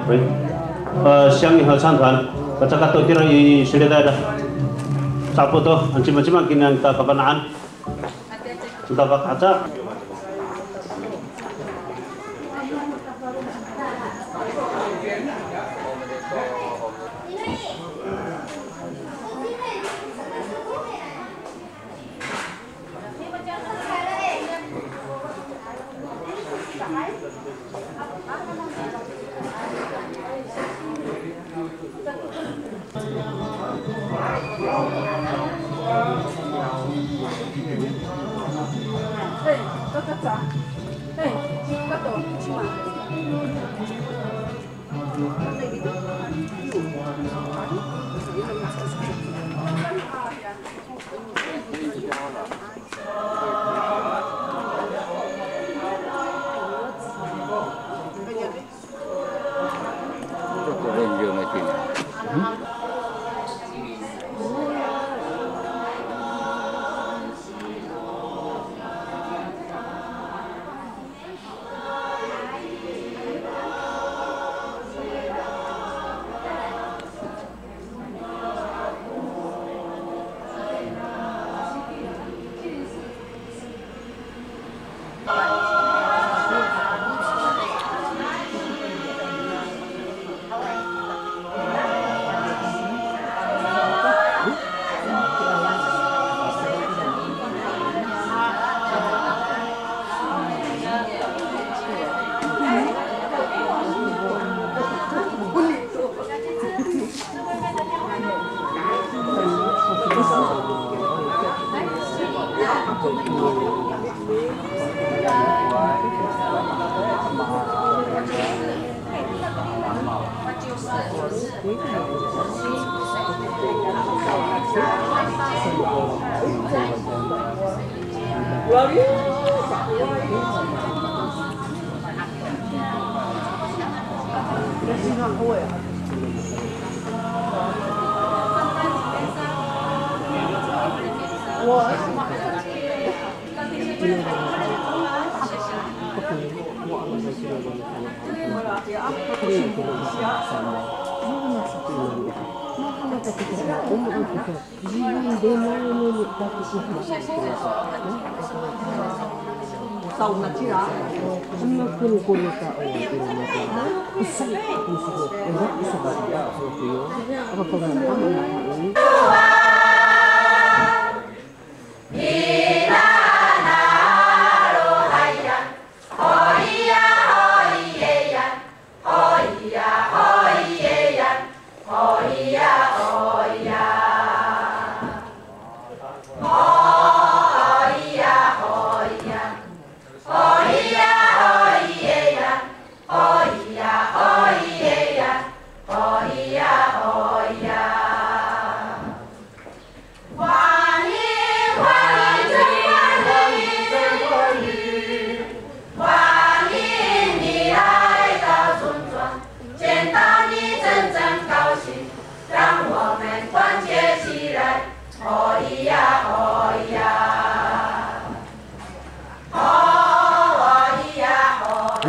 喂，乡音合唱团，这个都听了有谁来的？差不多，macam-macam kini kita kebanaan, kita kaca.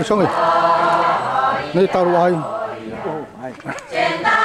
Xong rồi, nơi tao ai? Yeah.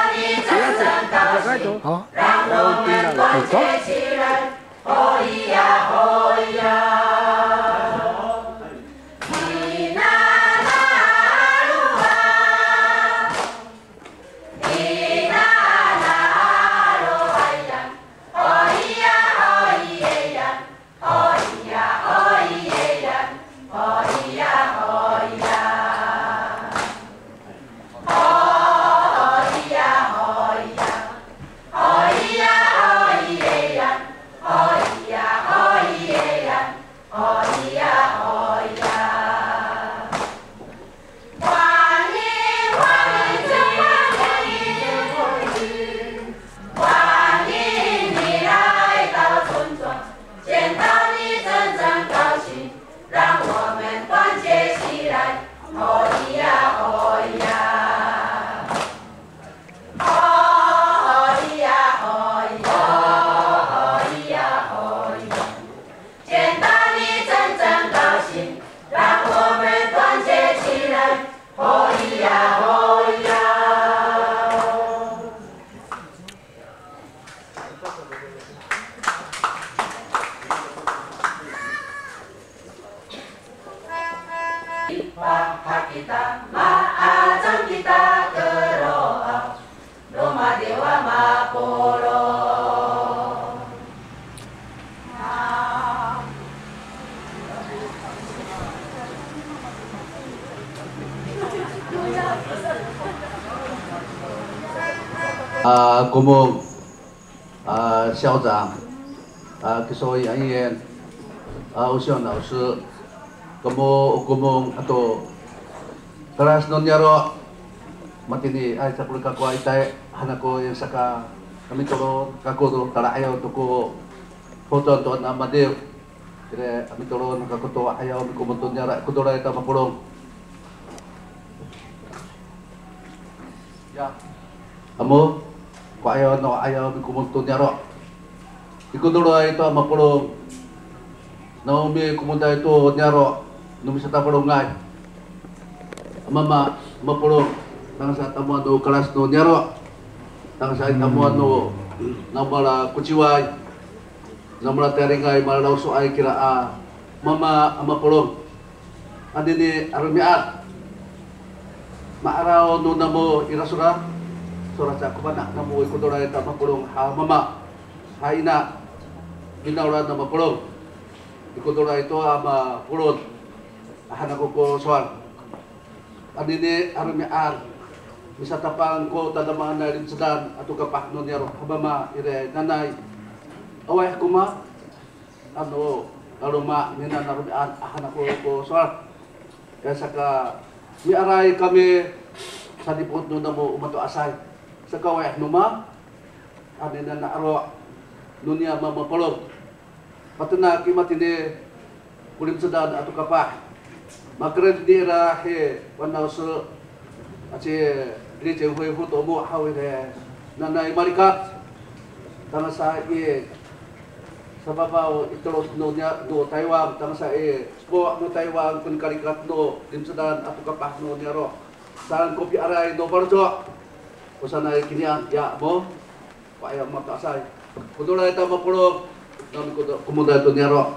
hak kita, ma'azam kita keroa, Roma Dewa Mapolo. Cô mong校长给所有人员欧阳老师cô mong atau kelas nonyaro matini ay sa pulka ko itay hanako yung saka kami tolo kakodo tara ayaw to ko foto to na madir kire kami tolo nakakoto ayaw mi kumonton nyara kudora ita mapulong ya amo ko ayaw mi kumonton nyara ikudora ito mapulong naumi kumonta ito nyara numi sa tapulong ngay mama mapulong tang sa tamuan no kelas no nyaro tang sa tamuan no namala kuciway namala teringay malaw so ay kira mama mapulong adini armiat maaraw no namo irasura sura sa kubana namo ikudora ita mapulong ha mama ha ina ginawra na mapulong ikudora ito mapulong hanako ko soal adini armiat bisa tapang ko tadamaan na rin sedan atau kapah no nyaro habama ire nanay away kuma ano aruma nina narubian ahan ako soal kaya saka mi aray kami sa dipot no namo umato asay saka away numa adina na aro nunya mamapolog patuna kimatini kulim sedan atau kapah makren dira he wanaw so aci diri hui hu to mo hawe de nanay malikat tanga sa sa babaw ito no nya do Taiwan tanga sa po no Taiwan kun kalikat no dimsadan ato kapah no nyaro san kopi aray no barjo usana kinian ya mo paya matasay kudola ita mapulog nami kumuda to nyaro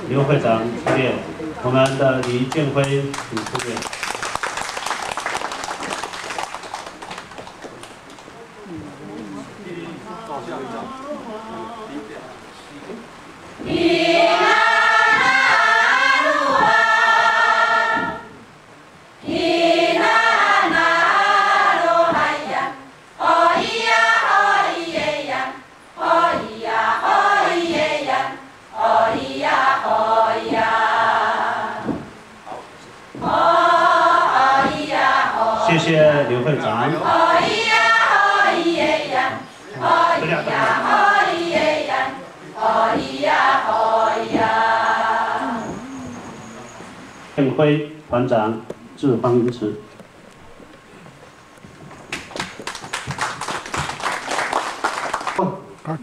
刘会长出列，我们的李建辉请出列。谢谢刘会长。建辉团长致欢迎词。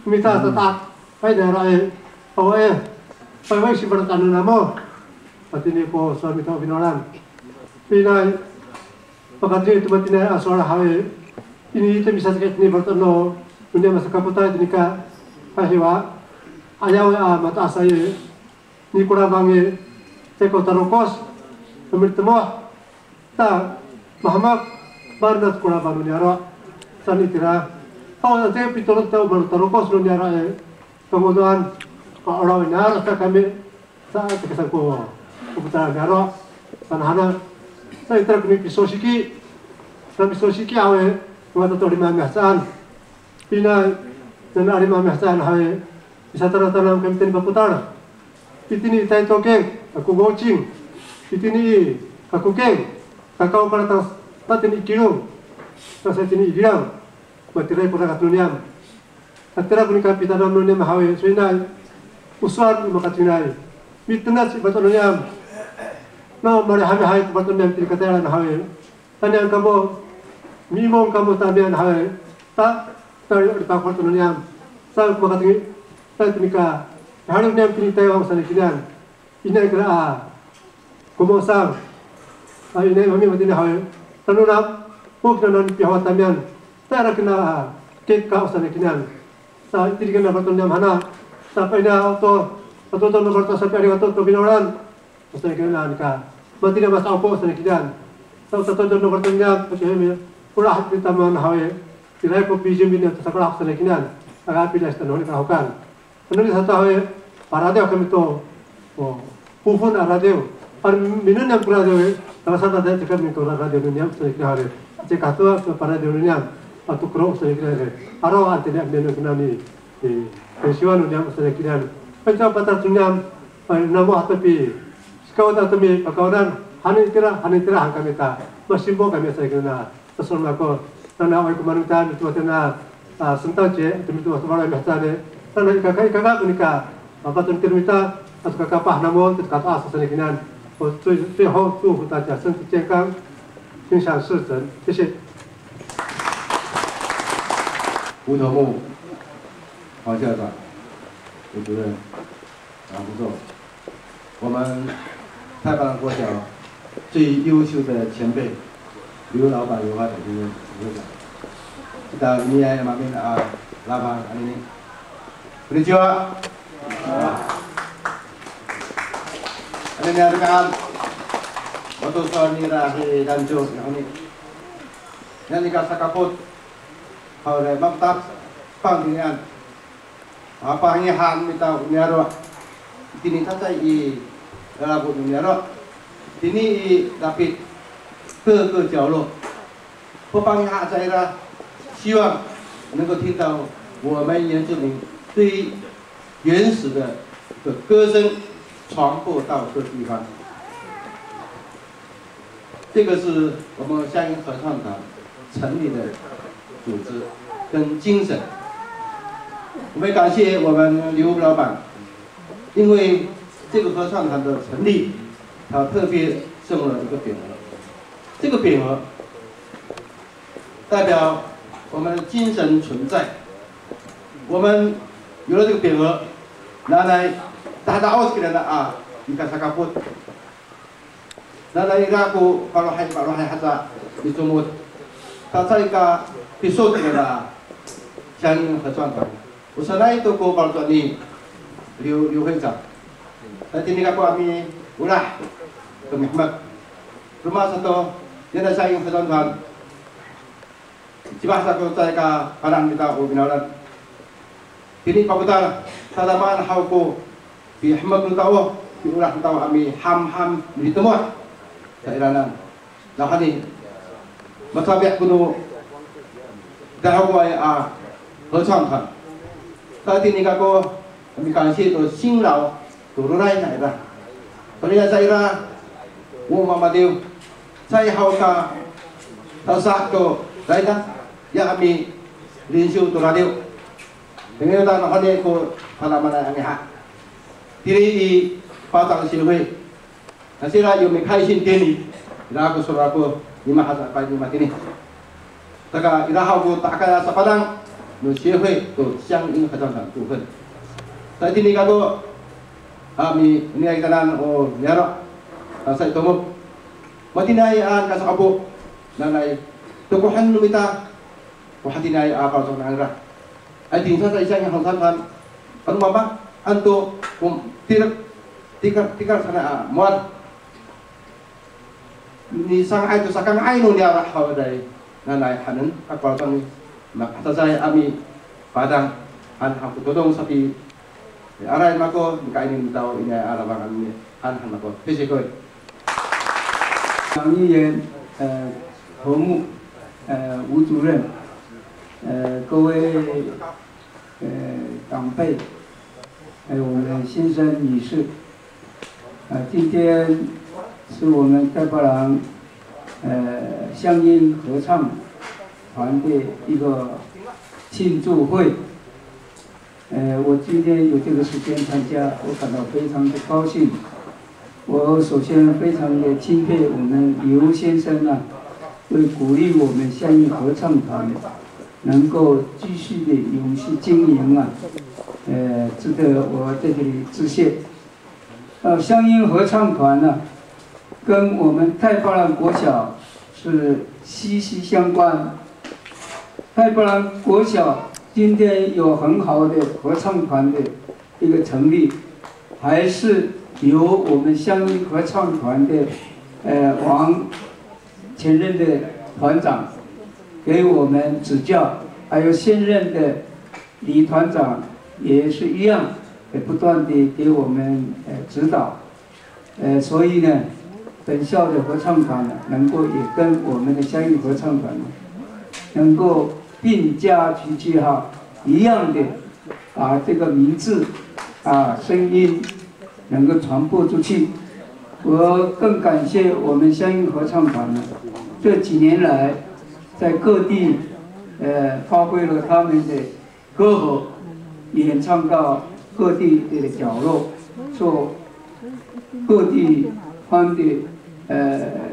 Minta tetap pai darai awe pai wai si bertanu namo patini po suami to binolan pinai pakadri itu batina asora hawe ini itu bisa sakit ni bertanu dunia masa kaputa itu nika pahiwa ayaw mata asai ni kurang bangi teko tarokos pemirtemo ta mahamak barnat kurang bangun yaro sanitira oh nanti pitulog tahu baru tarokos lo nyara kemudian orang nyara sa kami sa kesan ko kebetulan nyara sanahana sa itra kami pisosiki awe ngata to lima miasan pina dan ari miasan hawe bisa tanam kami tin baputar pitini tay tokeng aku gocing pitini aku keng kakau para tatin ikirung sa tini igiram matirai pura katuniam atira kuni kapita nam nuniam hawe suinai uswan makatinai mitnas batuniam na mari hawe hai batuniam til katera na hawe tanyang kamo mimong kamo tabian hawe ta tari ta batuniam sa makatingi ta tumika halu niam tini tayang salikidan inai kra kumosang ai nei mami matina hawe tanunap pugnanan pihawataman tara kena keka usana kinan sa itirigana bertundam hana sampai na auto nomor to sampai ada auto binoran usana kinan ka matina mas aupo usana kinan sa auto nomor tundam pagkemi ulah kita man hawe tilai ko pijim bin ta sakala usana kinan aga pilas tanoni ka hokan tanoni sa hawe parade kami to pufun aradeu ar minun yang pradeu rasa tadi cakap ni korang radio dunia usai kita hari cakap tu para dunia atau kerong usai kita hari arwah antara dunia kita ni pensiun dunia usai kita hari pencak patah dunia nama tapi sekarang atau mi pakawaran hanitira hangkami ta masih boleh kami usai kita terus aku nana awal kemarin kita itu ada sentak je itu sebarang bahasa ni nana kakak menikah apa tu kita atau kakak pah nama itu kata asal usai kita我最后祝福大家身体健康，心想事成，谢谢。吴头目、黄校长、吴主任，不错。我们太巴塱国小最优秀的前辈刘老板有话讲，今天刘长。kita ini ya makin lapang ini. Konnichiwa. Ini kan waktu soal ni rahi dan jo ini. Yang dikasih kaput, kalau mampat panggilan apa ini han minta uniaro. Ini saja i dalam uniaro. Ini dapat ke jauh. Pepanggilan saya 希望能够听到我们原住民最原始的歌声传播到各地方。这个是我们乡音合唱团成立的组织跟精神。我们感谢我们刘老板，因为这个合唱团的成立，他特别送了一个匾额。这个匾额代表 我们的精神存在，我们有了这个匾额，拿来打奥斯给人的你看萨卡布，拿来拉古巴罗海哈扎，你中国，他在一个比索给人的乡音合唱团，我说那一度过巴罗专利刘会长，nanti ni aku kami ulah ke Muhammad rumah satu yang ada乡音合唱团。 Cibah satu saya ke padang kita ubinaran. Kini pakutar tadaman hauku di Ahmad Nutawa di ulah Nutawa kami ham di temua daerahan. Nah ini masalah kuno dahawa合唱团。Tadi ni aku kami kasih tu singlau tururai daerah. Ternyata daerah Muhammadiyah saya hauka tasak tu daerah. Ya kami linsu tu radio. Dengan itu nak hari aku pada mana yang hak. Diri di pasang silui. Nasi lagi kami kaisin tini. Ira aku suruh aku 5hazar pai 5 tini. Taka ira aku tak kaya sepadang. Nu 协会tu乡音合唱团部分。Saat ini aku kami ini kita nan nyarok. Saya temu. Mati nai kasih abu. Nanai tukuhan lumita. Wahadinai apa soal nangra. Adin saya isang yang hantaran. Anu mama, antu tikar sana muat. Ni sang ai tu sakang ai nu dia rah hawadai. Nanai hanen apa soal ni. Maka saya ami padang han aku todong sapi. Arai mako nika ini tahu ini arabangan ini han mako. Fisikoi. Kami yang 头目吴主任。 各位长辈，还有我们的先生女士，今天是我们太巴塱乡音合唱团的一个庆祝会。我今天有这个时间参加，我感到非常的高兴。我首先非常的钦佩我们刘先生为鼓励我们乡音合唱团 能够继续的永续经营值得我在这里致谢。乡音合唱团跟我们太巴塱国小是息息相关。太白兰国小今天有很好的合唱团的一个成立，还是由我们乡音合唱团的前任的团长给我们指教，还有现任的李团长也是一样，不断的给我们指导。所以呢，本校的合唱团呢，能够也跟我们的乡音合唱团呢，能够并驾齐驱哈，一样的把这个名字声音能够传播出去。我更感谢我们乡音合唱团呢，这几年来在各地发挥了他们的歌喉，演唱到各地的角落，做各地方的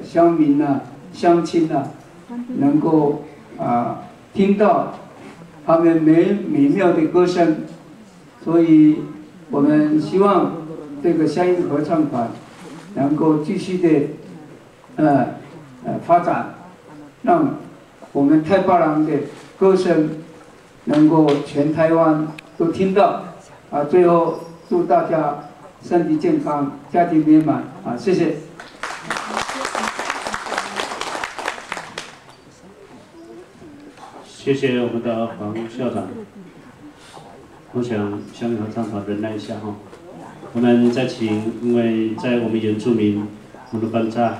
乡民乡亲能够听到他们美妙的歌声。所以我们希望这个乡音合唱团能够继续的发展，让我们太巴郎的歌声能够全台湾都听到。最后祝大家身体健康，家庭美满谢谢。谢谢我们的黄校长。我想乡音合唱团忍耐一下哈，我们再请，因为在我们原住民，我们的班长，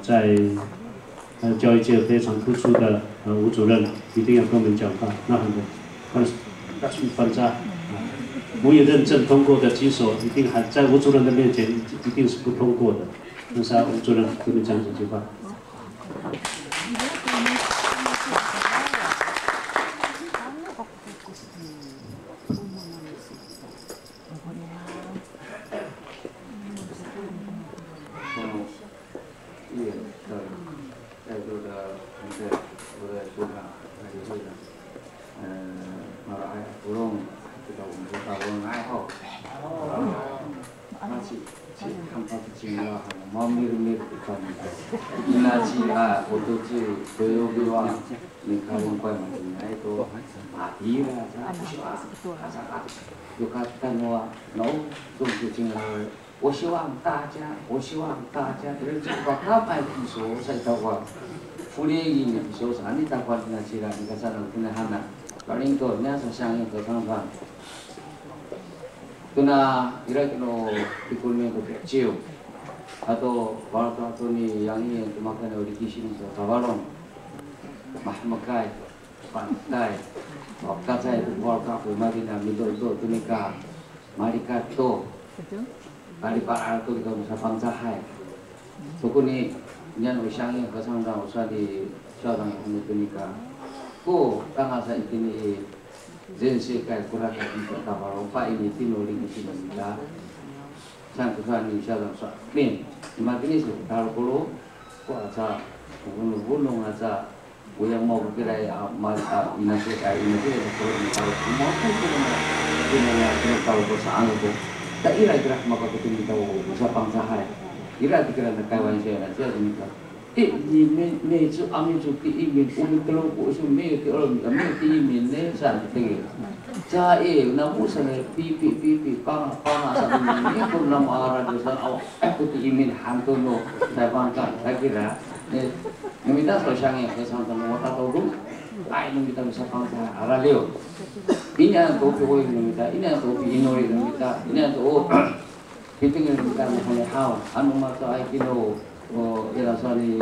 在教育界非常突出的吴主任一定要跟我们讲话。那很多班长，母语认证通过的基础，一定还在吴主任的面前一定是不通过的。那是吴主任跟我们讲几句话。我希望大家都知道他们说在台湾，福利营说啥你台湾那些人，你看啥人跟那哈那，把领导那是乡音合唱团，그나 이렇게 이끌면 그랬지요. atau kalau tu ni yang ini yang makan oleh kisah itu kawalan, mahmakai, pantai, waktu saya itu buat kafe mari nak minta itu tu nikah, mari kato, mari para tu kita masa pangsahai. Suku ni yang usianya kesang dah usia di seorang yang itu nikah. Ko tengah saya ini jensi kai kurang kita kawalan, pak ini tinuling di sini lah. Sang tuan ini seorang ni. Makin itu kalau aja gunung aja yang mau berkira inasi kalau semua kalau bersama itu tak kira maka kita tahu bisa pangsahai kira nak kawan saya nanti ada nikah ni itu amin cuti imin umi telur usul me imin ni santai Jai, namun sana pipi pang asal ini pun nama arah dosa awak putih imin hantu no saya bangkan saya kira ni minta sosialnya kesan temu atau dulu lain kita bisa bangsa arah leo ini yang topi oi minta ini yang topi inori minta ini yang to piting yang minta hanya hau anu mata ai kilo ialah sani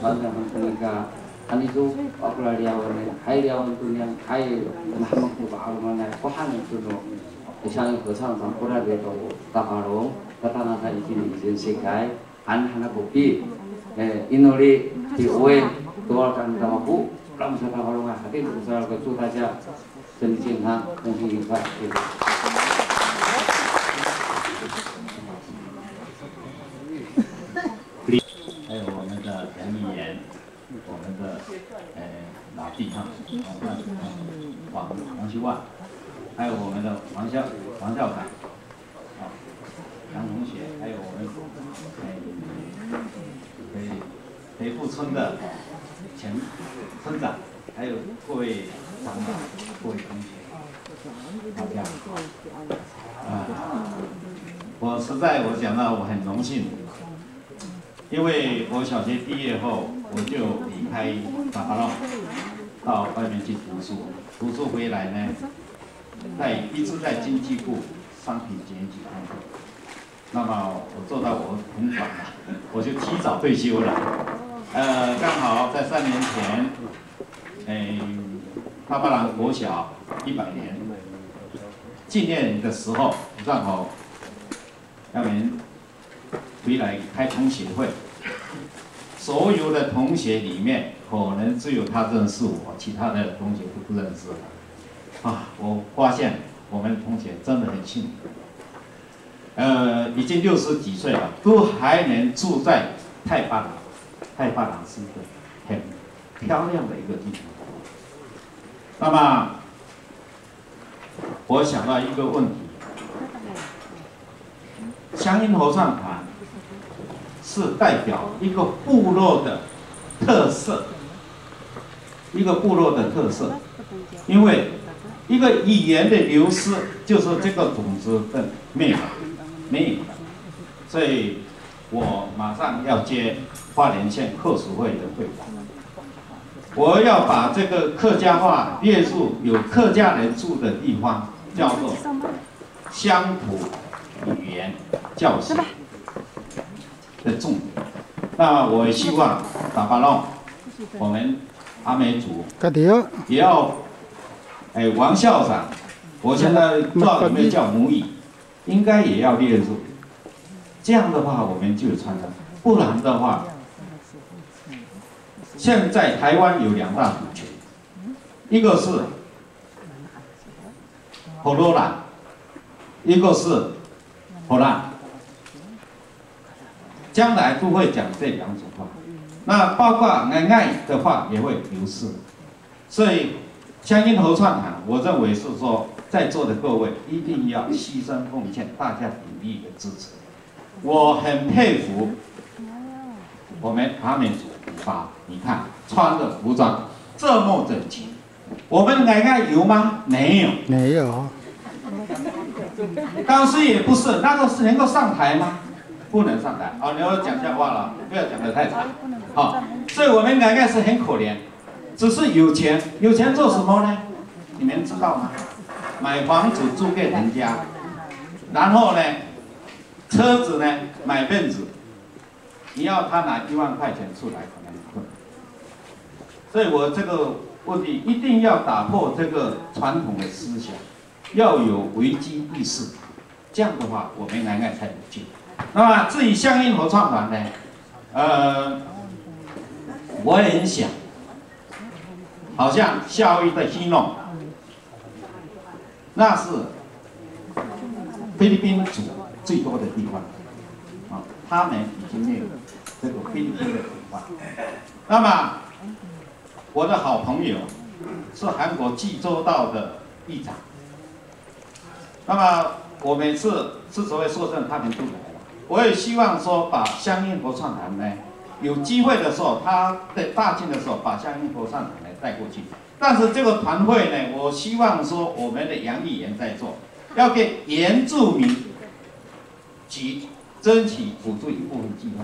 bangsa mereka Ani itu aku lariawan, hai lariawan tu yang hai mahmud tu bahar mana, kohan itu no, isang kesang sampurna beto takarong, kata nasa ini jensekai, anak kopi, inori diuwe, tuarkan sama bu, kamu sudah takarong ah, hati itu soal kecut aja, jenjing hang, jenjing pak. 我们的老弟哈，黄希万，还有我们的黄校长，杨同学，还有我们可以富村的前村长，还有各位长老、各位同学，大家我实在我讲到我很荣幸，因为我小学毕业后我就离开打巴浪，到外面去读书，读书回来呢，一直在经济部商品检举工作。那么我做到我很晚了，我就提早退休了。刚好在3年前，大巴郎国小100年纪念的时候，正好要人回来开同学会，所有的同学里面，可能只有他认识我，其他的同学都不认识了。啊，我发现我们同学真的很幸福。已经60几岁了，都还能住在太巴郎。太巴郎是一个很漂亮的一个地方。那么，我想到一个问题：乡音合唱团是代表一个部落的特色，一个部落的特色，因为一个语言的流失，就是这个种子的灭亡。没有了，所以我马上要接花莲县客属会的会长，我要把这个客家话列入有客家人住的地方，叫做乡土语言教学的重点。那我希望打巴浪，我们阿美族也要，王校长，我现在不知道有没有叫母语。应该也要列入，这样的话我们就有传承，不然的话，现在台湾有2大主权，一个是火罗兰，一个是火兰，将来都会讲这2种话，那包括爱的话也会流失，所以乡音合唱团，我认为是说。在座的各位一定要牺牲奉献，大家鼎力的支持。我很佩服我们阿美族把你看穿的服装这么整齐，我们爱有吗？没有，没有。当时也不是，那个是能够上台吗？不能上台。哦，你要讲笑话了，不要讲得太长。好，所以我们爱是很可怜，只是有钱，有钱做什么呢？你们知道吗？买房子租给人家，然后呢，车子呢买奔驰，你要他拿1万块钱出来可能不困难。所以我这个问题一定要打破这个传统的思想，要有危机意识，这样的话我们爱才有救。那么至于乡音合唱团呢，我也很想，好像夏威夷的希诺。那是菲律宾族最多的地方，他们已经没有这个菲律宾的文化。那么，我的好朋友是韩国济州道的议长。那么我每次之所以说他们都来了，我也希望说把乡音合唱团呢，有机会的时候，他在大庆的时候把乡音合唱团呢带过去。但是这个团会呢，我希望说我们的杨议员在做，要给原住民局争取补助一部分机会。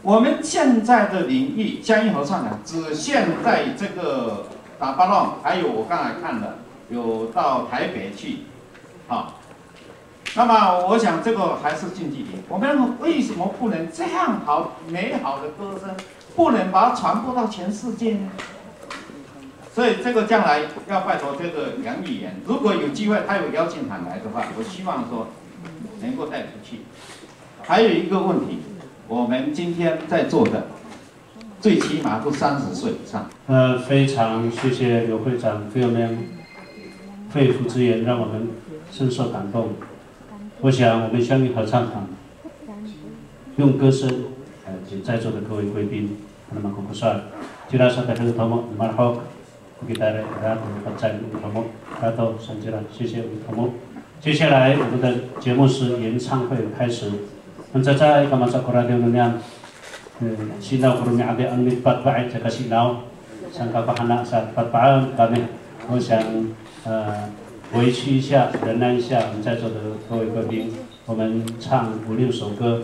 我们现在的领域乡音合唱团只限在这个打巴浪，还有我刚才看的有到台北去，好。那么我想这个还是近距离，我们为什么不能这样好美好的歌声，不能把它传播到全世界呢？所以这个将来要拜托这个杨议员，如果有机会他有邀请函来的话，我希望说能够带出去。还有一个问题，我们今天在座的最起码都30岁以上。非常谢谢刘会长给我们肺腑之言，让我们深受感动。我想我们乡音合唱团用歌声，在座的各位贵宾，那么不算，其他上台的头目，马好。kita atau sanjiran， 谢谢我们。接下来我们的节目是演唱会开始。现在在干嘛？在国内的 sinaw kurumi ade ang mitpatpaay sa kasinaw sang kapahana sa patpaan kami 我想回去一下，忍耐一下，我们在座的各位贵宾，我们唱5、6首歌，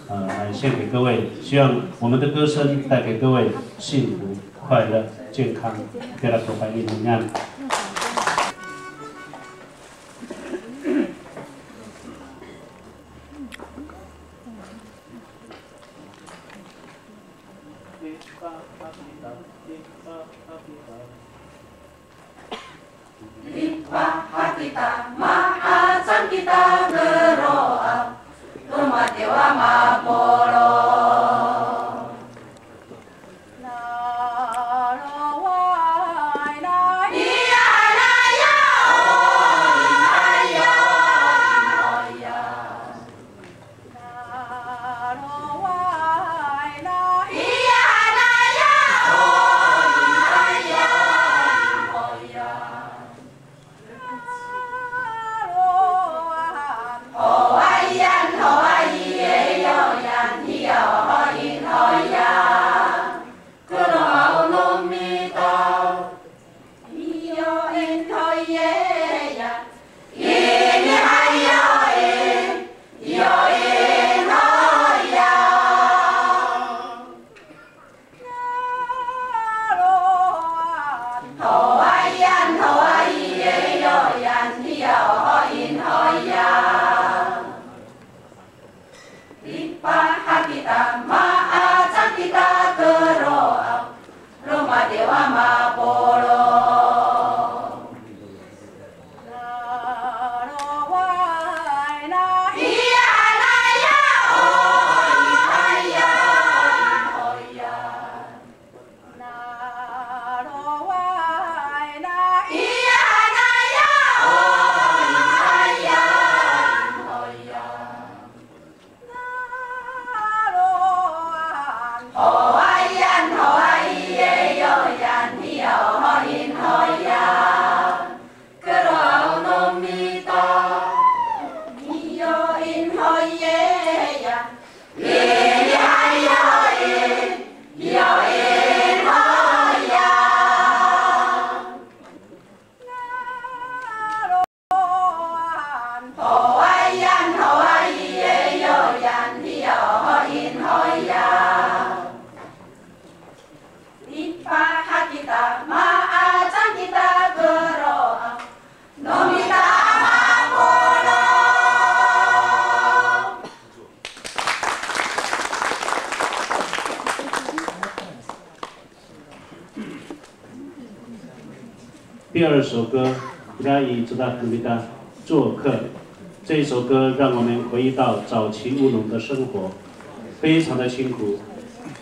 来献给各位，希望我们的歌声带给各位幸福、快乐、健康，给大家欢迎能量。Limpahkan kita, maafkan kita berdoa, rumah Dewa Mapolo. Limpahkan kita, maafkan kita berdoa, rumah Dewa Mapolo. Limpahkan kita, maafkan kita berdoa, nomita Mapolo. 第2首歌，压抑知道努米达做客。这一首歌让我们回忆到早期务农的生活，非常的辛苦。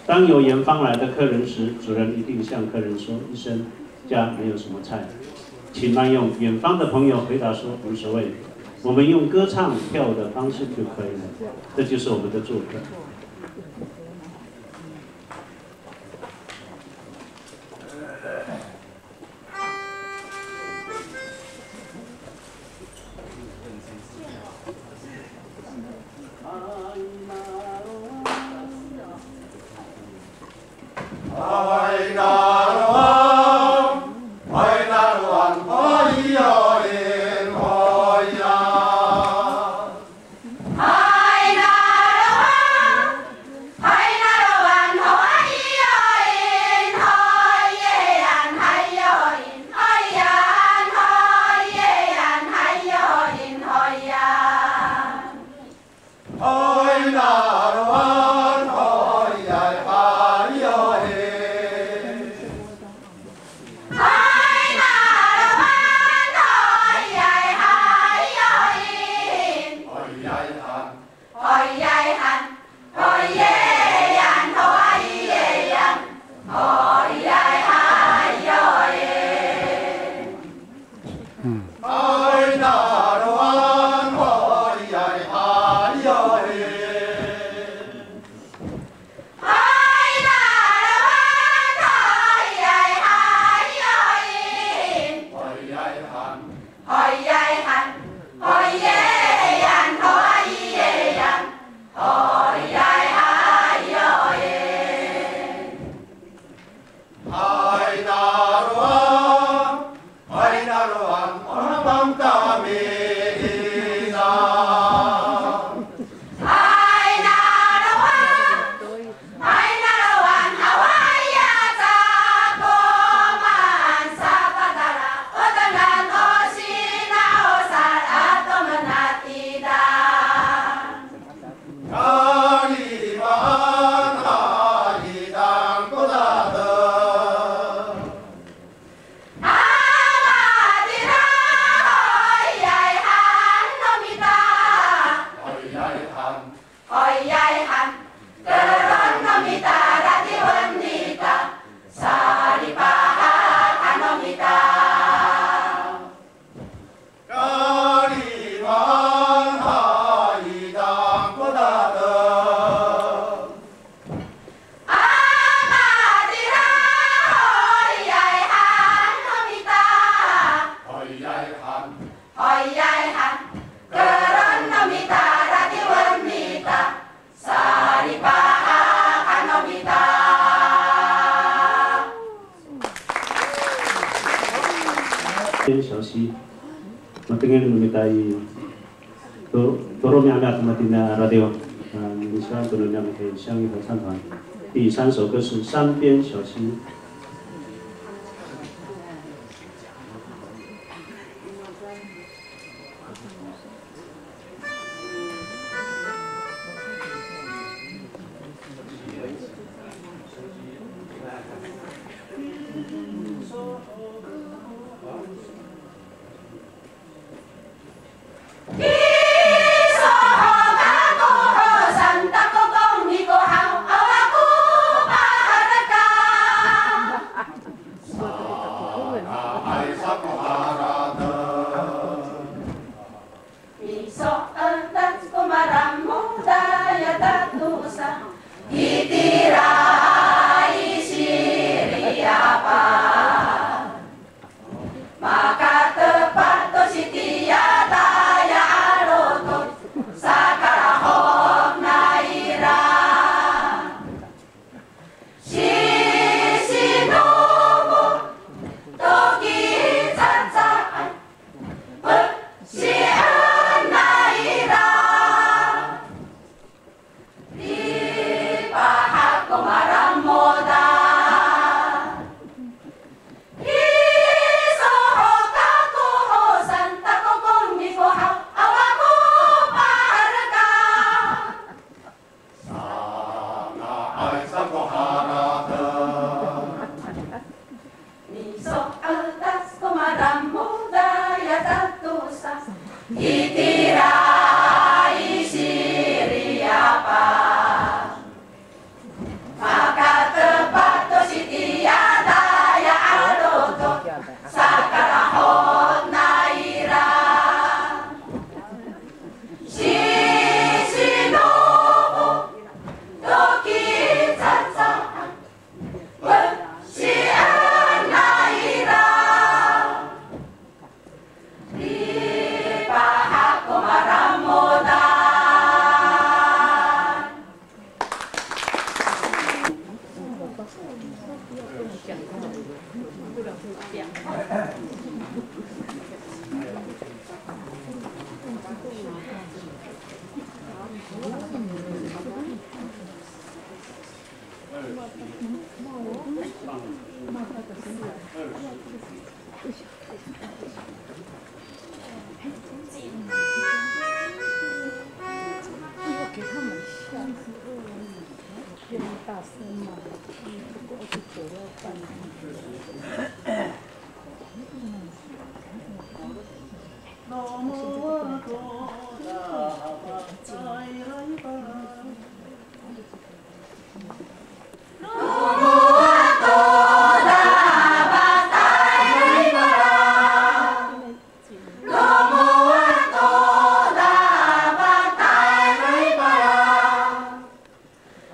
当有远方来的客人时，主人一定向客人说一声“家没有什么菜，请慢用”。远方的朋友回答说：“无所谓，我们用歌唱跳舞的方式就可以了。”这就是我们的做客。Hai 消息，我pengen memintai tolong kami Matina Radio， 希望可能可以相应合唱团。第3首歌是《山边小溪》。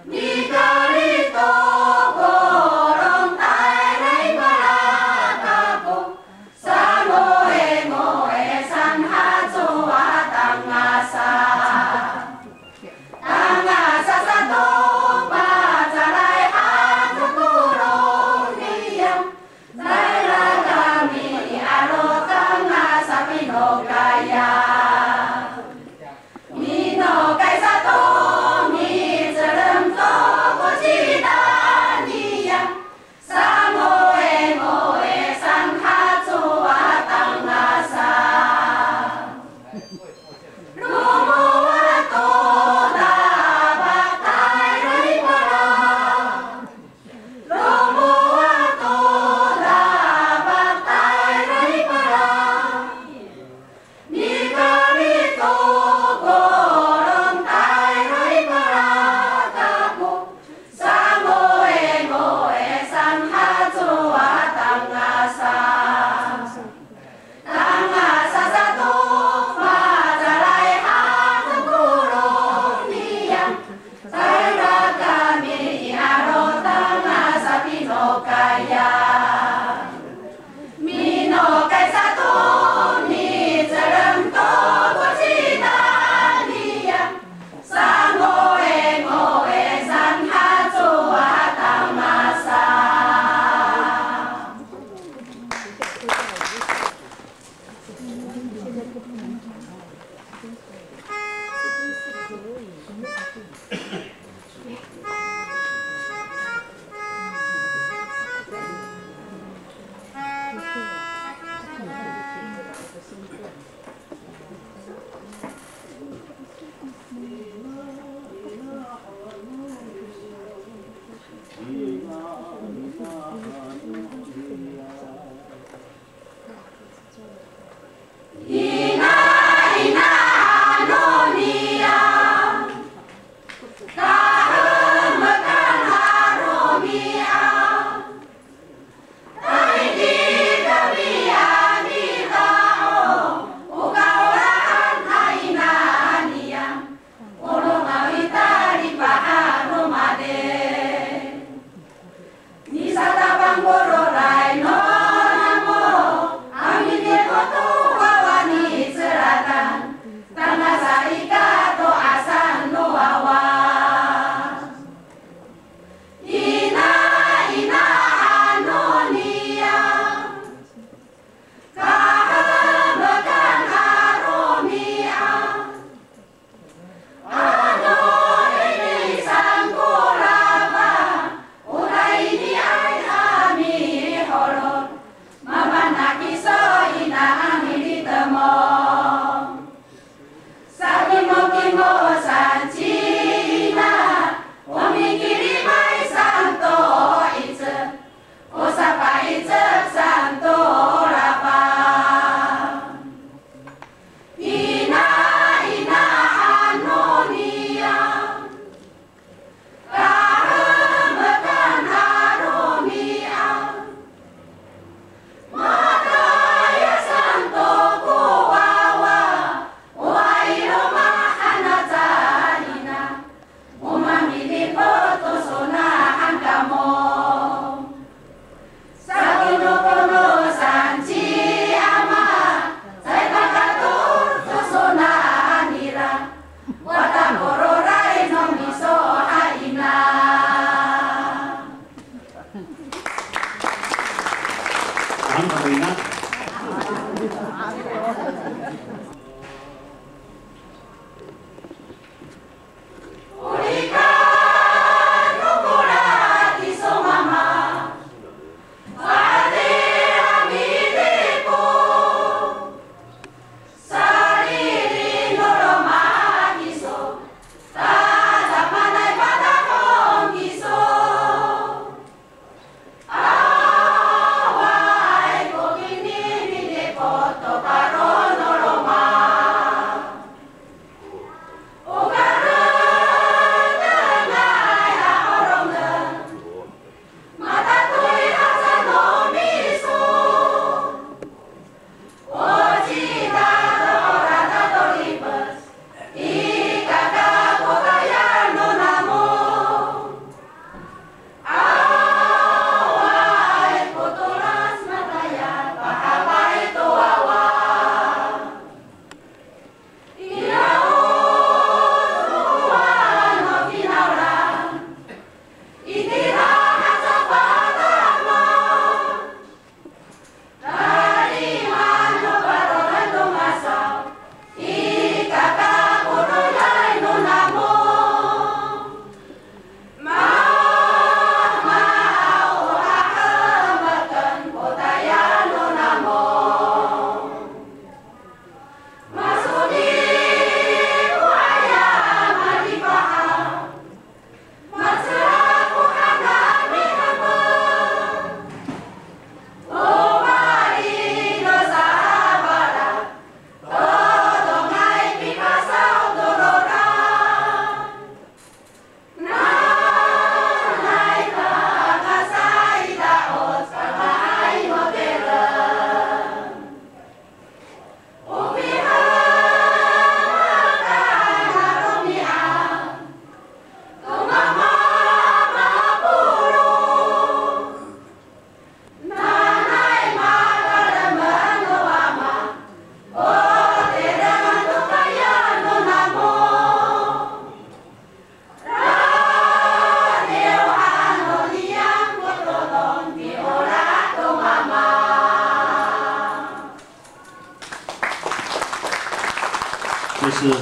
Nikari to gorong tai rai bara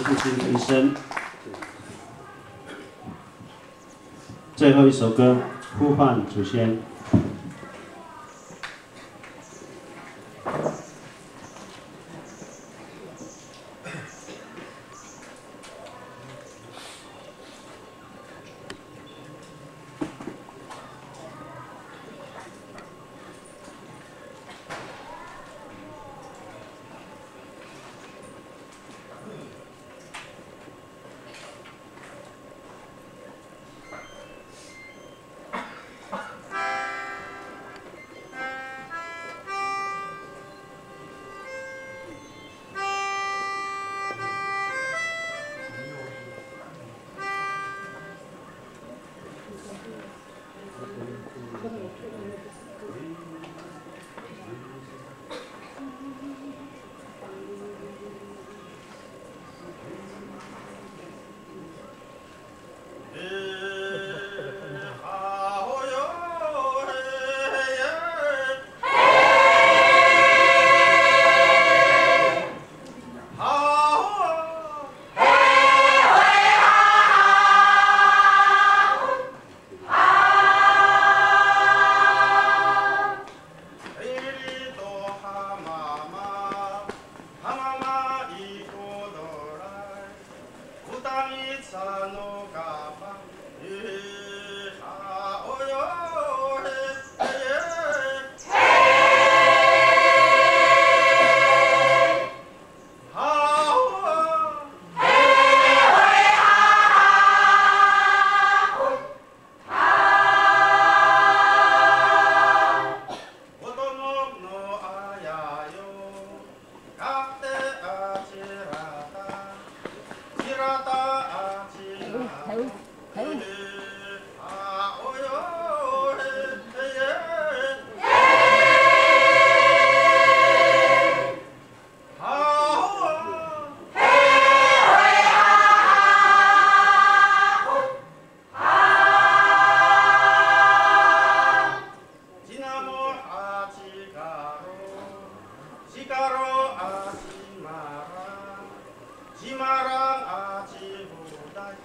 父亲的一生。最后一首歌《呼唤祖先》。Cimarang aci budai,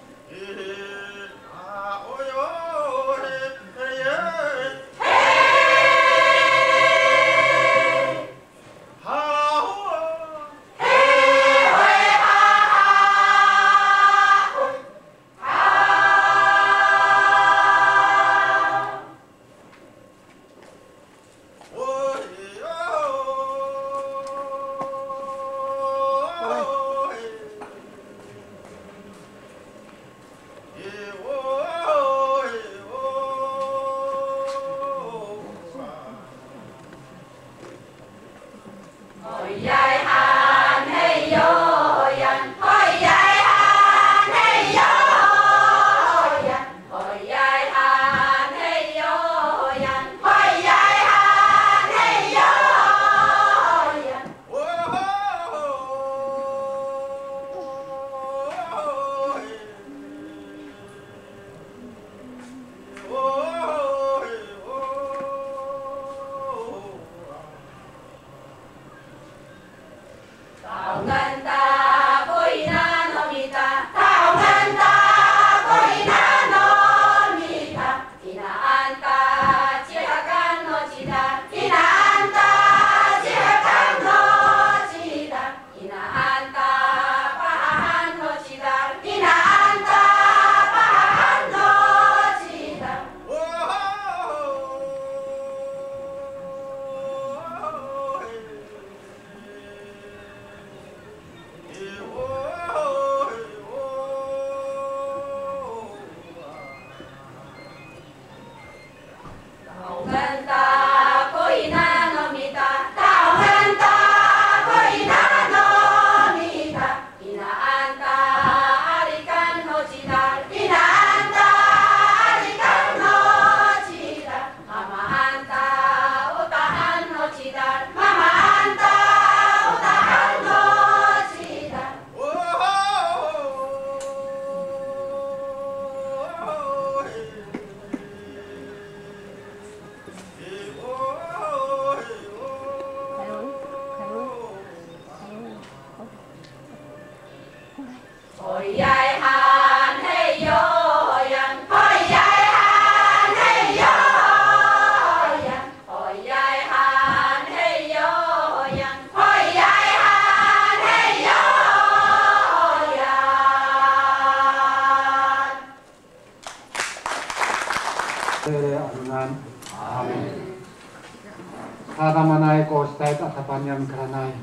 Hadamanai ko stai atapanyan karanai.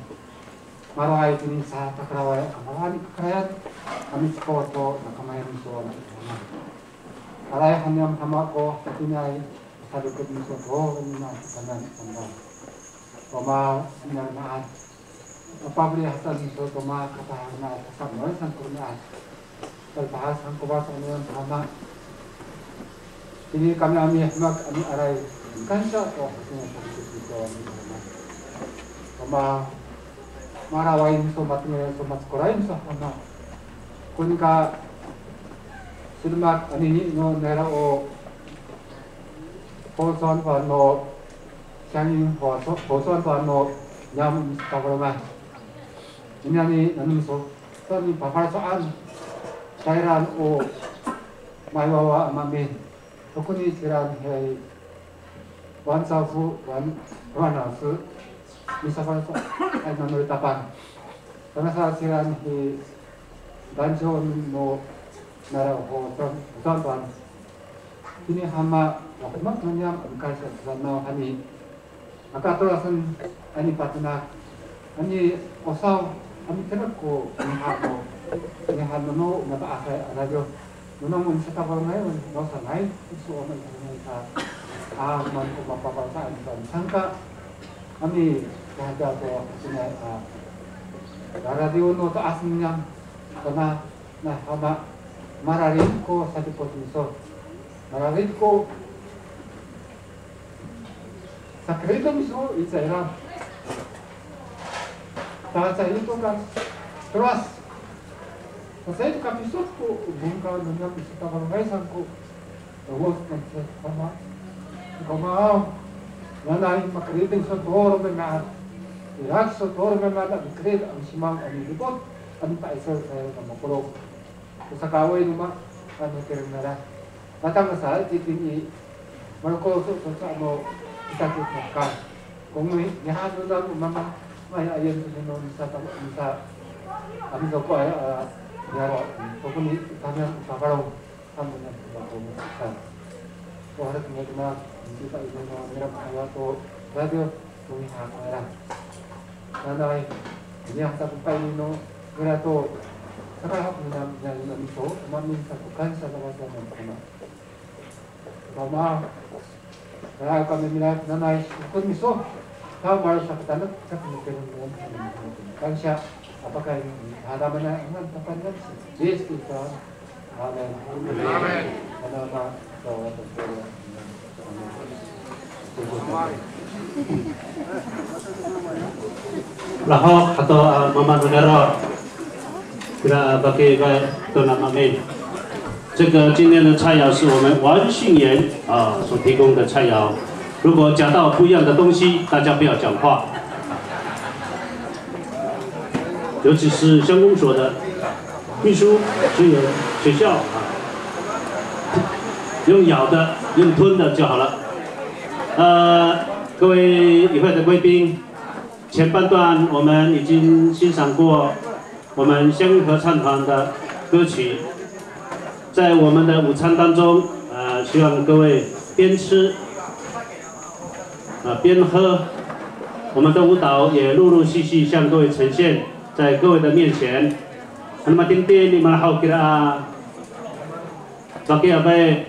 Marai kini sa takrawai kamarani kakrayat kami koto nakamayan so na. Arai hanyam hamako tatinai sadukut miso ko na kanan tanda. Toma sinarnaat. Apabri hatan miso toma katahana kasabnoy sang kurnaat. Talpahas ang kubas ang tama. Ini kami hmak ami arai kansa to sama marawain somatnya somat korain sama kunka sulmak ani no nera o poson pa no sangin poson pa no nyam tabarama ini nanin so tani paparasaan cairan o maiwawa amame tokuni siran hei wan safu wan nasu misalkan ay nanuritapan karena saat siran di banjo no nara ho ton ini hama wakmat nanyam angkai sana hani maka tolasan ani patuna ani osau ani tenako ni hano mata asai arajo nunong sa tabang ngayon no sanay isu o may sa man ko mapapasaan sangka kami kahada ko sinay radio no taas niya kana na haba mararin ko sa deposito mararin ko sa kredo mismo itsaira sa ito ka terus saya itu kapisot ko bungka nanya bisita barangay ko awas sama kama nanay makriting sa toro na irak sa toro na nakikrit ang simang ang libot ang paisa sa makulog sa kaway numa ano kiring nala matang sa titini malko sa ano isakit na ka kung nihano na mama may ayan sa kami ko ay yaro pokoknya kami pakarong kami na bago Wahara tinggal kita itu merah ayat to radio tumihan merah. Nanay ini ang tagumpay nino merah to sakahap na ito mamin sa tukan sa kawasan ng kama. Kama kaya kami minat nanay kung miso kau malu sa katanak sa pinipirin mo kan siya apakah ini halaman na ang tapangan yes kita amen amen nama lahok atau mama negara kira bagi itu namanya 这个今天的菜肴是我们王信言所提供的菜肴。如果讲到不一样的东西，大家不要讲话。尤其是乡公所的秘书、职员、学校用咬的、用吞的就好了。各位与会的贵宾，前半段我们已经欣赏过我们乡音合唱团的歌曲。 在我们的午餐当中，希望各位边吃，边喝，我们的舞蹈也陆陆续续向各位呈现在各位的面前。那么今天你们好kira bagi apa?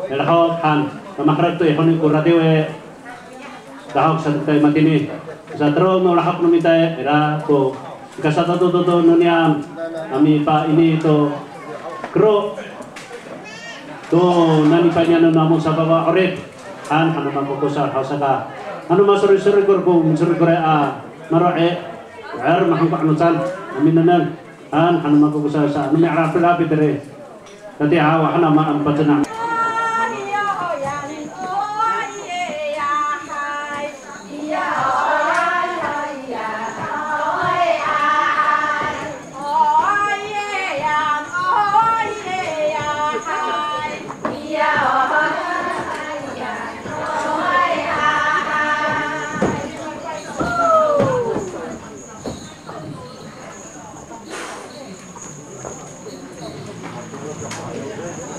Lalu kan, makrab tu yang kau radio lalu sampai mati ni. Satro no lalu nomita era tu kasata tu noniam, kami pak ini tu. Kro to nani panya no namu sababa orep an hanu makokosa hausaka anu masuri-suri kurku mencuri korea maroe ar mahang panutan aminanan an hanu makokosa sa anu mi'raf rapi tere tadi hawa hana ma ampatna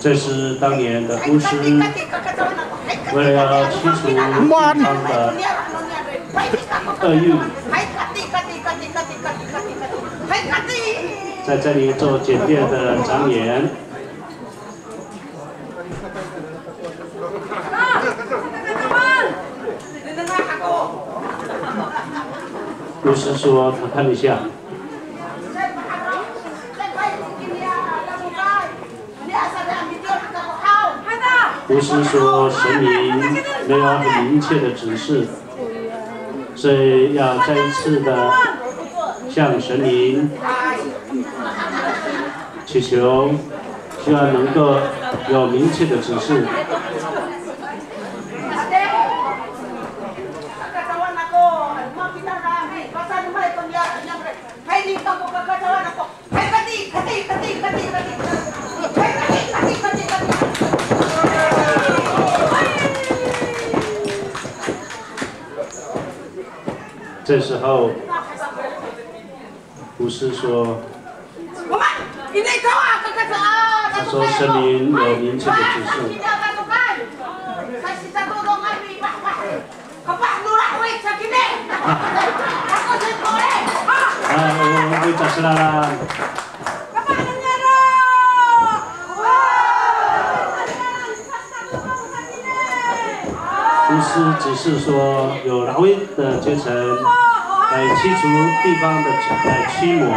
这是当年的巫师，为了要清除地方的恶欲，在这里做简便的讲演。巫师说：“他看一下。”巫师说：“神明没有很明确的指示，所以要再一次的向神明祈求，希望能够有明确的指示。”这时候，巫师说：“他说神明有明确的指示。”我找出来了。巫师只是说有拉威的阶层来驱除地方的驱魔。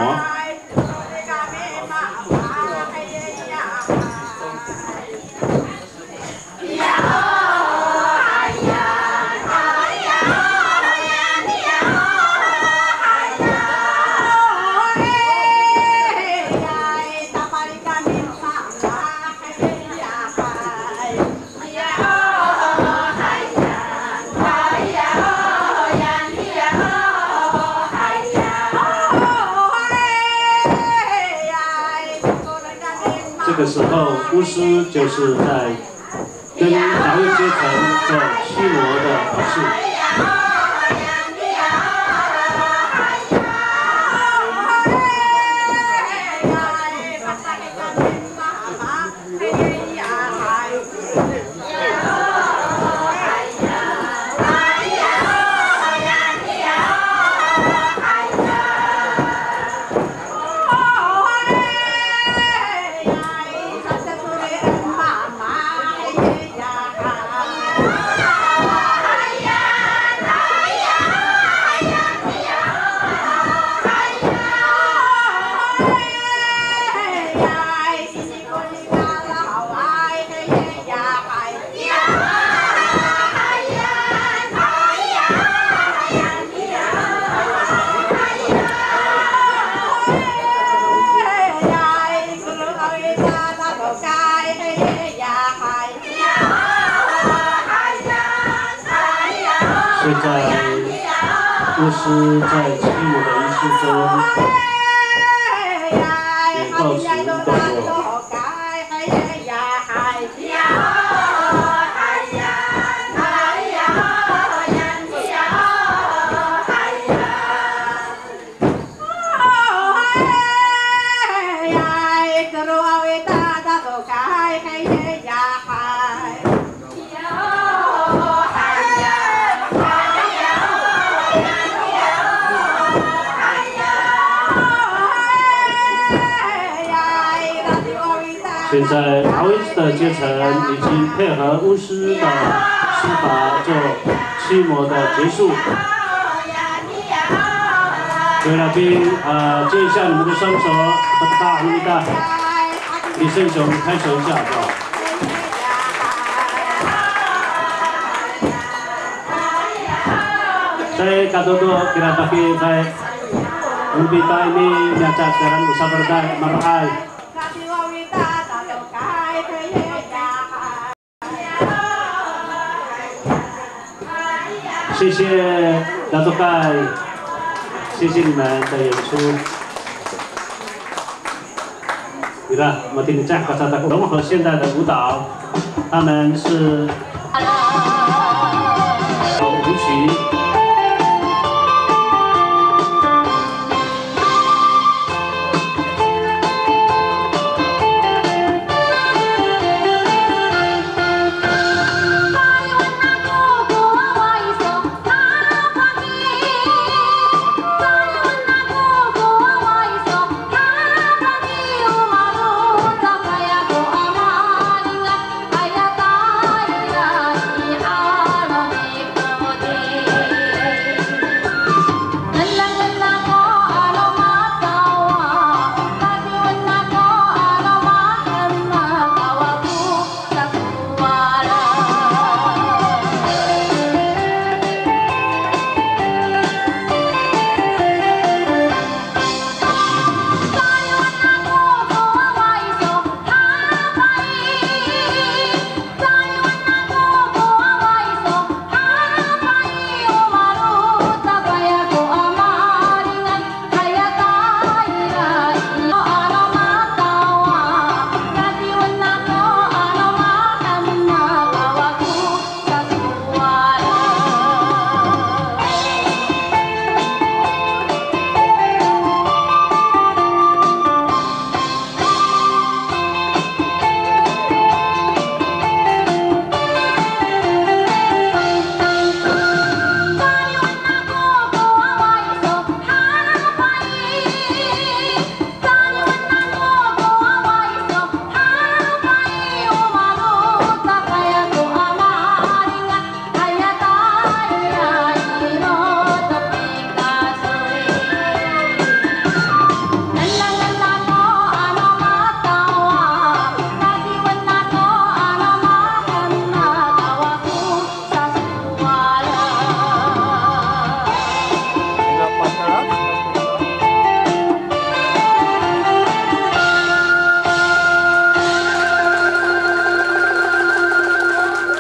这个时候，巫师就是在跟达卫阶层做驱魔的仪式。现在，巫师在驱魔的仪式中也告辞段落。现在达维斯的阶层已经配合巫师的施法做驱魔的结束。各位来宾，接一下你们的双手，大力大，李胜雄开手一下，好不好？Saya katoto kira pakai saya lebih baik ini nyata sekarang usah berday marai. 谢谢大家盖，谢谢你们的演出。你看，我听你这样和他的融合现代的舞蹈，他们是舞曲。 Hãy subscribe cho kênh Ghiền Mì Gõ để không bỏ lỡ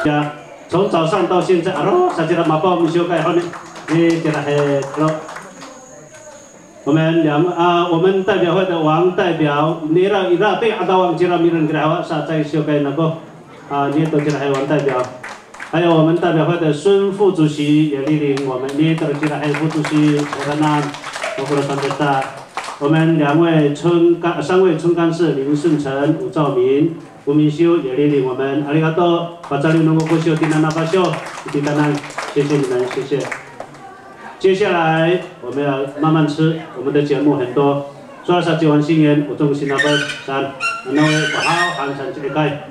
呀，从早上到现在，萨吉拉马包我们修改好呢，给他还我们代表会的王代表，你让对阿达王吉拉米人给他啥在修改那个你都给他还王代表，还有我们代表会的孙副主席也莅临我们，你都给他还副主席我的呢，我不能说的大。我们3位村干事林顺成、吴兆明、吴明修也莅临我们，阿里嘎多，把这里能够过修丁南那巴修，丁南，谢谢你们，谢谢。接下来我们要慢慢吃，我们的节目很多。说啥结完新年，我中心那边3，那位不好喊上这个盖。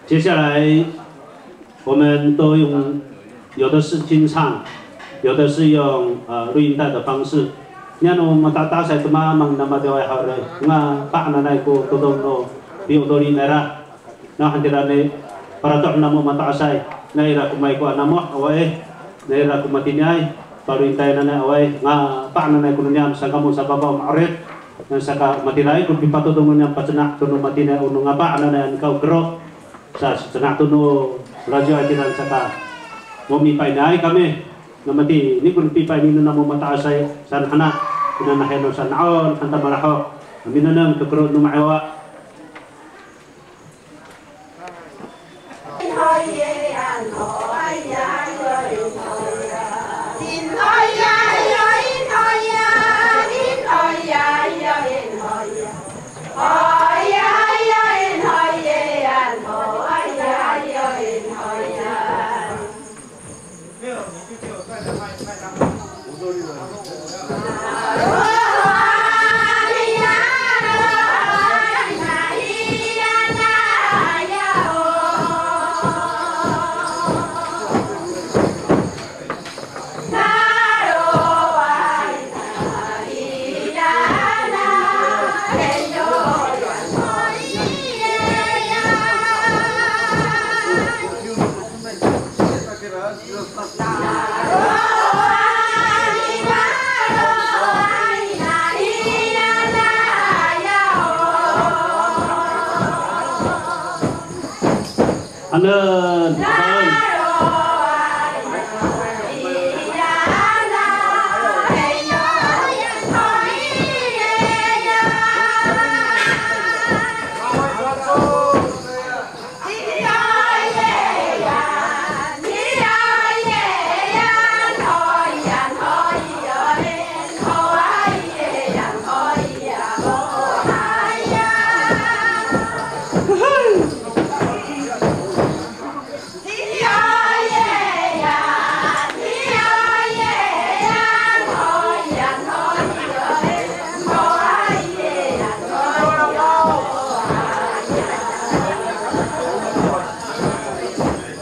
接下来我们都用，有的是清唱，有的是用录音带的方式。Nya no matata sa tuma mang nama dewa hare nga pa na nai ko todong no biu dori mera na handirane para to namo matasai nai ra kumai ko namo awai nai ra kumatinai baru intai na awai nga pa na nai kunyam sa kamu sa baba maret na saka matinai ko pipato dong nyam pacena tuno matinai unu nga pa na nai kau gro sa cena tuno rajo atiran saka ngomi pai nai kami namati ni kun pipa ni namo matasai san hana ina naheno san aon hanta maraho minanam tukro no maawa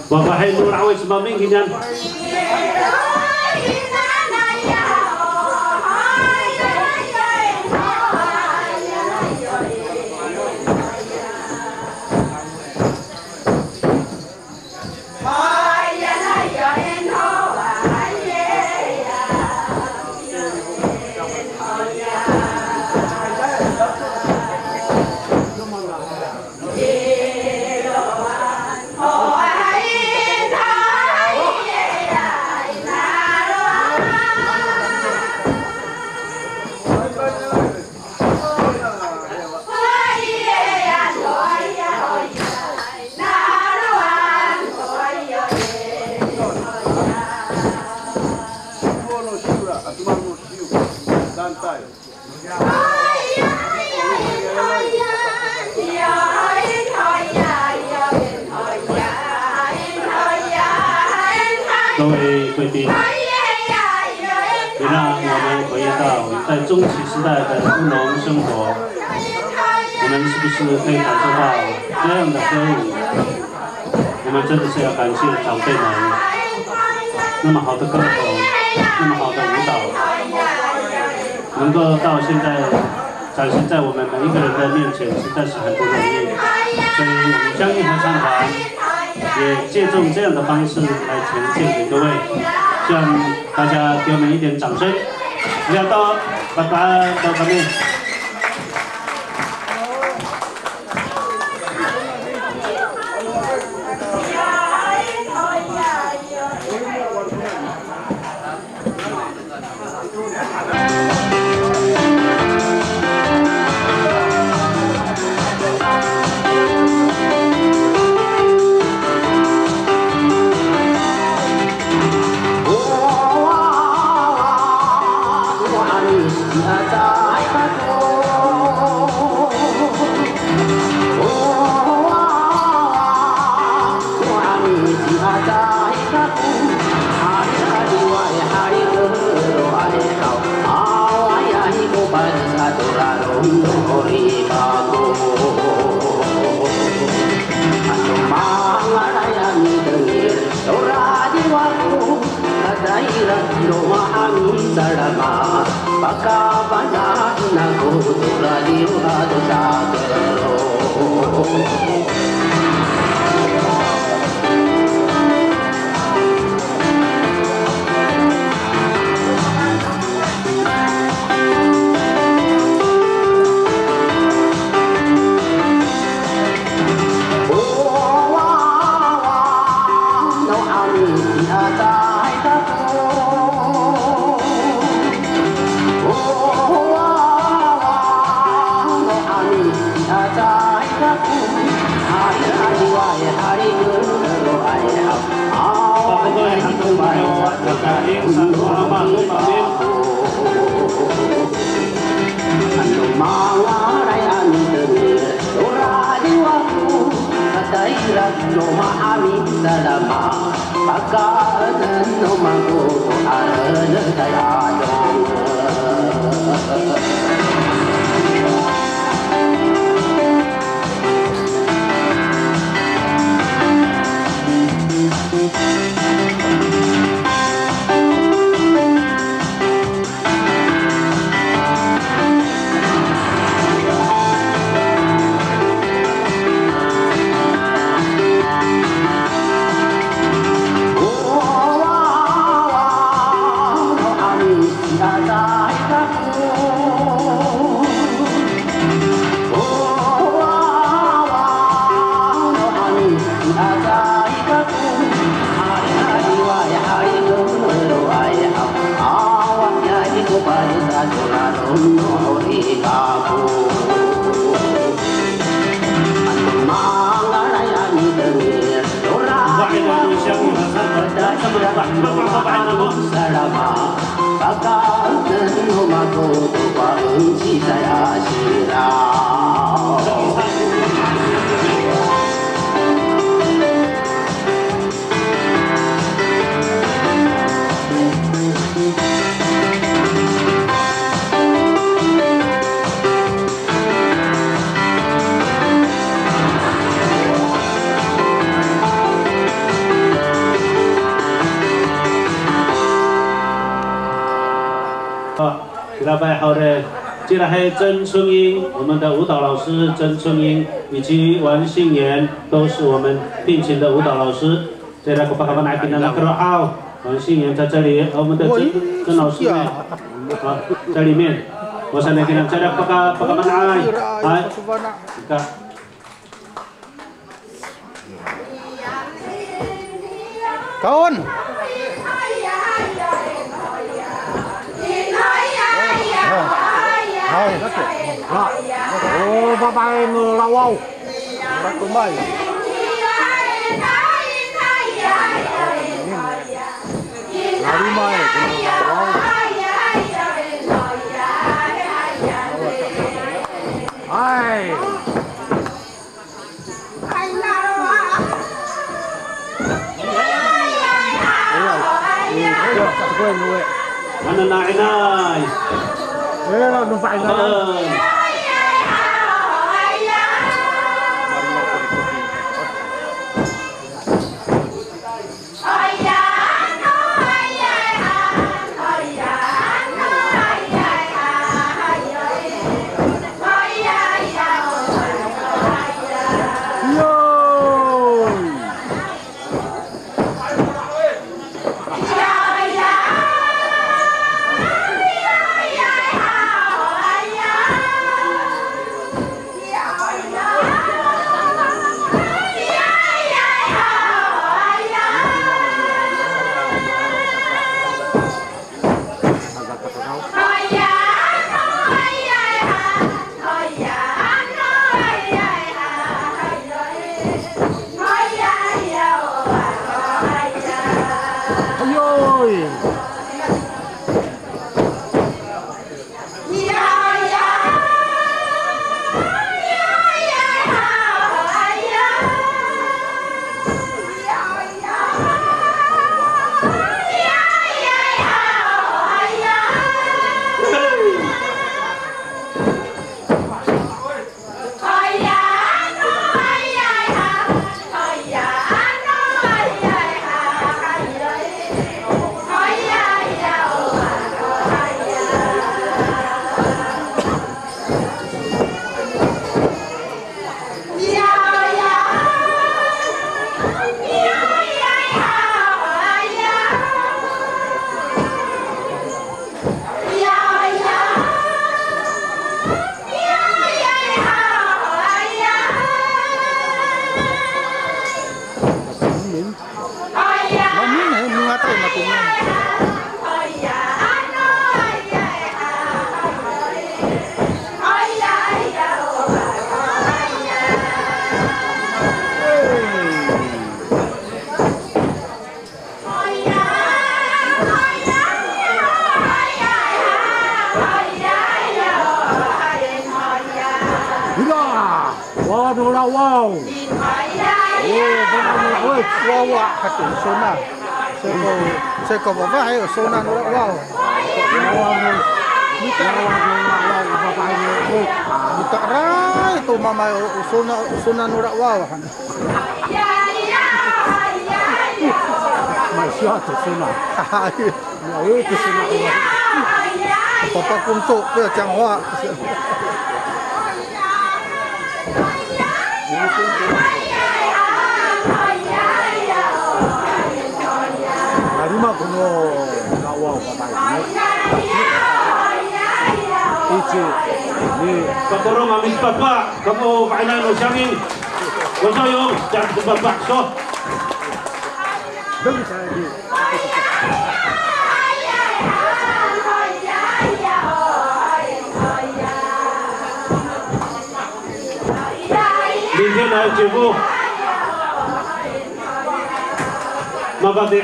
Bapak Nur Awis Maming Hinyan.各位贵宾，也让我们回忆到在中期时代的务农生活，我们是不是可以感受到这样的歌舞？我们真的是要感谢长辈们，那么好的歌手，那么好的舞蹈，能够到现在展示在我们每一个人的面前，实在是很不容易。所以我们江阴合唱团也借重这样的方式来呈现给各位，希望大家给我们一点掌声。大家到，拜拜，到这边。接下来曾春英，我们的舞蹈老师曾春英以及王信言都是我们聘请的舞蹈老师。接下来王信言在这里，我们的曾老师呢，在里面。我想来给大家kawan. Oh, papai melawau. Kumai. Lari mai. Ai. Mana naik. Numpak Wow, nula wow. Oh, ôi, wow wow, hạt tử sona. Sẽ có bảo hay ở sona nula wow. Wow, ni tak wow, bapak ni. Ni tak rai tu mama sona nula wow. Masih ada sona. Ya, itu sona. Papa kuntuk dia 讲话。Lima kuno lawa bapak ini. Katorong amis bapak, kamu kailan usyangin. Wasayo, jangan bapak so. Demi saya di. Minta nak cipu. Mabade.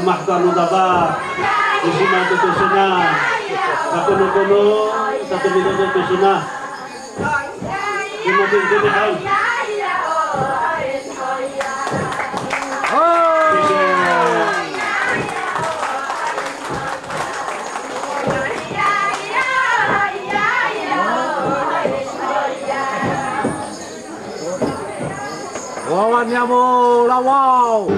Mahkanu daba, isima itu suna, satu nukono, satu minum itu suna, lima pintu hal. Lawannya mau lawau.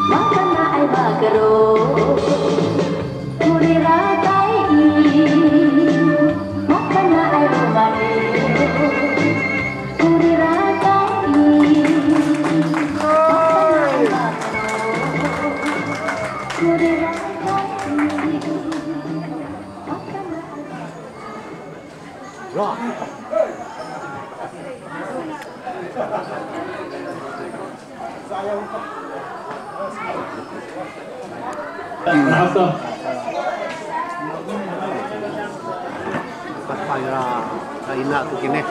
Makana ay magaro Maaf tuh. Kaya kaina ko kini.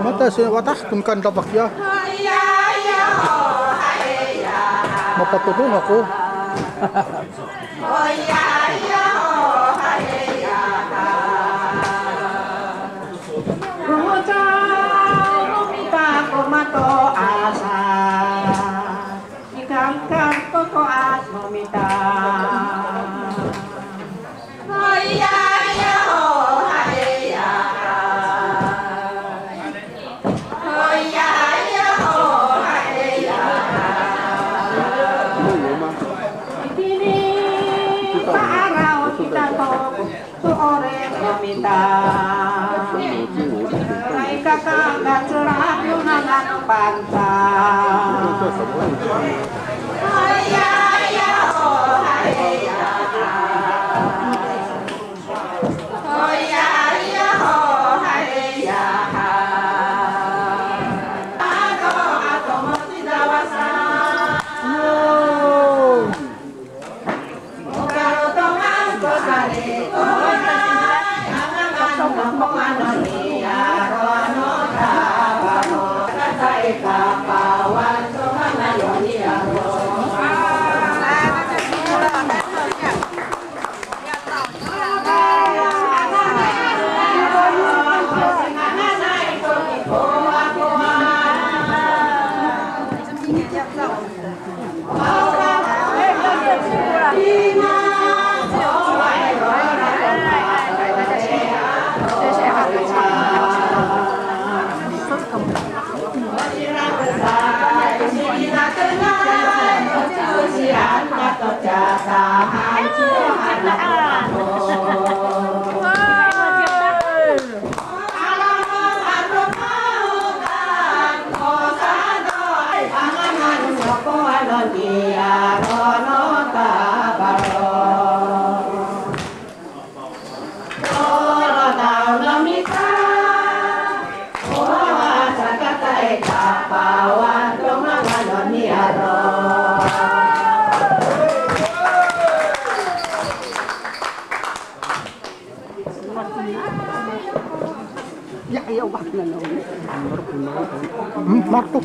Mata sih watah tunkan tabak ya. Mapatulong ako. Marto.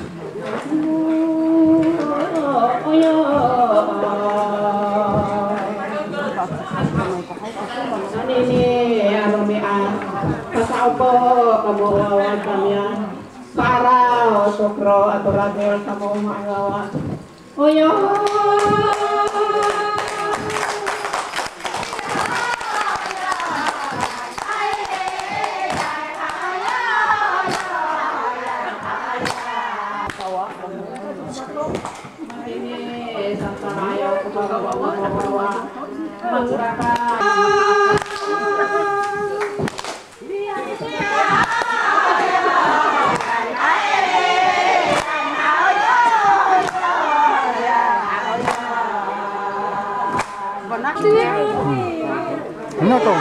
Ini pasaupo kamu awan kami para sokro atau radel kamu mengawan. Oyo. Ano to?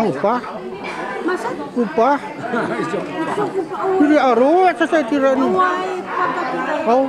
Upah? Upah? Tidak aru, saya tidak nu. Oh.